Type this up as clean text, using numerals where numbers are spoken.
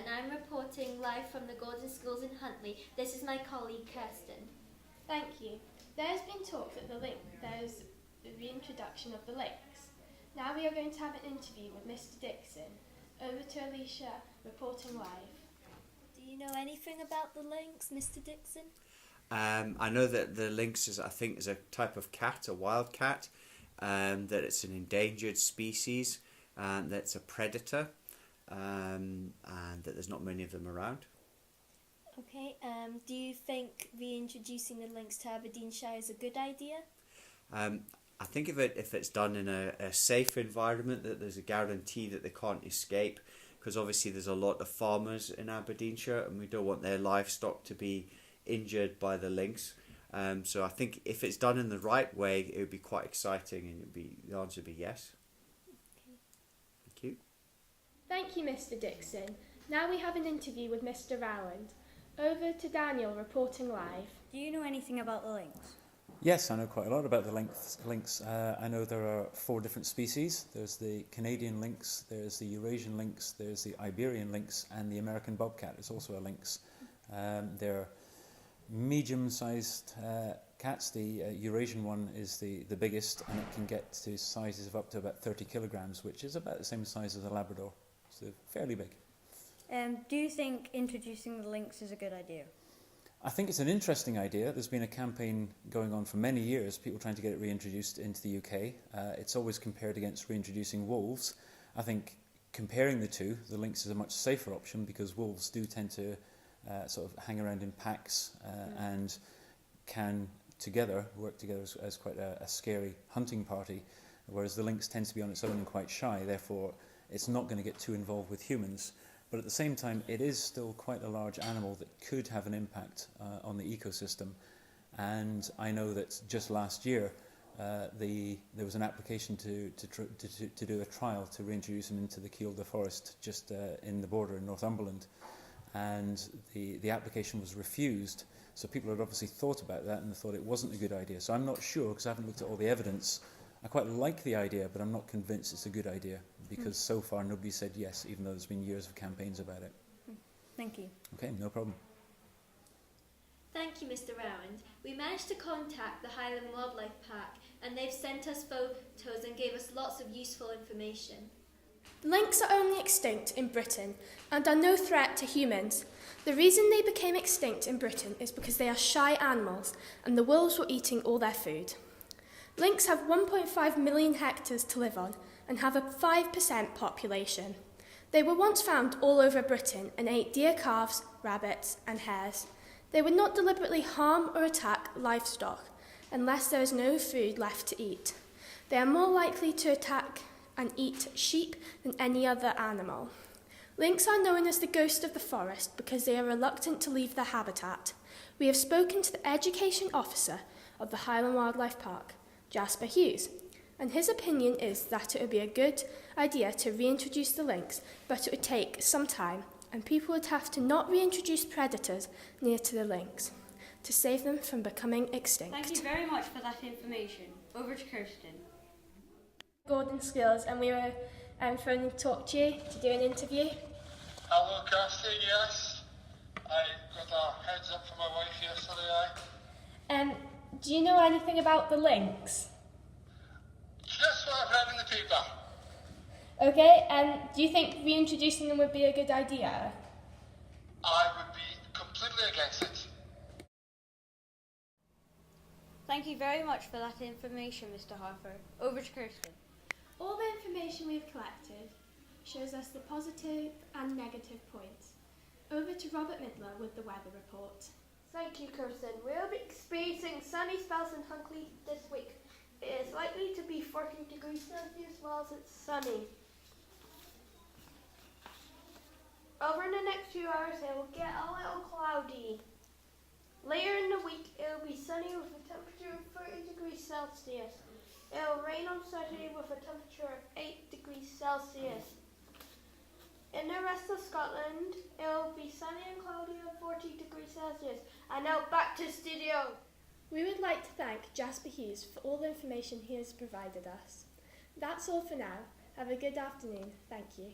and I'm reporting live from the Gordon Schools in Huntly. This is my colleague Kirsten. Thank you. There's been talk that there's the reintroduction of the lynx. Now we are going to have an interview with Mr. Dixon. Over to Alicia, reporting live. Do you know anything about the lynx, Mr. Dixon? I know that the lynx is a type of cat, a wild cat, that it's an endangered species, and that it's a predator, and that there's not many of them around. Okay, do you think reintroducing the lynx to Aberdeenshire is a good idea? I think if it's done in a safe environment, that there's a guarantee that they can't escape, because obviously there's a lot of farmers in Aberdeenshire and we don't want their livestock to be injured by the lynx. So I think if it's done in the right way, it would be quite exciting, and the answer would be yes. Okay. Thank you. Thank you, Mr. Dixon. Now we have an interview with Mr. Rowland. Over to Daniel, reporting live. Do you know anything about the lynx? Yes, I know quite a lot about the lynx. I know there are 4 different species. There's the Canadian lynx, there's the Eurasian lynx, there's the Iberian lynx, and the American bobcat is also a lynx. They're medium-sized cats. The Eurasian one is the biggest, and it can get to sizes of up to about 30 kilograms, which is about the same size as a Labrador. So fairly big. Do you think introducing the lynx is a good idea? I think it's an interesting idea. There's been a campaign going on for many years, people trying to get it reintroduced into the UK. It's always compared against reintroducing wolves. I think comparing the two, the lynx is a much safer option, because wolves do tend to sort of hang around in packs and can work together as quite a scary hunting party, whereas the lynx tends to be on its own and quite shy, therefore it's not going to get too involved with humans. But at the same time, it is still quite a large animal that could have an impact on the ecosystem. And I know that just last year, there was an application to do a trial to reintroduce him into the Kielder Forest just in the border in Northumberland. And the application was refused. So people had obviously thought about that and thought it wasn't a good idea. So I'm not sure, because I haven't looked at all the evidence. I quite like the idea, but I'm not convinced it's a good idea, because so far nobody said yes, even though there's been years of campaigns about it. Thank you. Okay, no problem. Thank you, Mr. Rowand. We managed to contact the Highland Wildlife Park, and they've sent us photos and gave us lots of useful information. Lynx are only extinct in Britain and are no threat to humans. The reason they became extinct in Britain is because they are shy animals and the wolves were eating all their food. Lynx have 1.5 million hectares to live on and have a 5% population. They were once found all over Britain and ate deer calves, rabbits and hares. They would not deliberately harm or attack livestock unless there is no food left to eat. They are more likely to attack and eat sheep than any other animal. Lynx are known as the ghost of the forest because they are reluctant to leave their habitat. We have spoken to the education officer of the Highland Wildlife Park, Jasper Hughes, and his opinion is that it would be a good idea to reintroduce the lynx, but it would take some time, and people would have to not reintroduce predators near to the lynx to save them from becoming extinct. Thank you very much for that information. Over to Kirsten. Gordon Skills, and we were phoning to talk to you to do an interview. Hello, Kirsty, yes. I got a heads up from my wife yesterday, Do you know anything about the lynx? Just what I've read in the paper. Okay, do you think reintroducing them would be a good idea? I would be completely against it. Thank you very much for that information, Mr. Harper. Over to Kirsten. All the information we've collected shows us the positive and negative points. Over to Robert Midler with the weather report. Thank you, Kirsten. We'll be experiencing sunny spells in Huntley this week. It is likely to be 40 degrees Celsius whilst it's sunny. Over the next few hours, it will get a little cloudy. Later in the week, it will be sunny with a temperature of 30 degrees Celsius. It will rain on Saturday with a temperature of 8 degrees Celsius. In the rest of Scotland, it will be sunny and cloudy at 40 degrees Celsius. And now back to studio. We would like to thank Jasper Hughes for all the information he has provided us. That's all for now. Have a good afternoon. Thank you.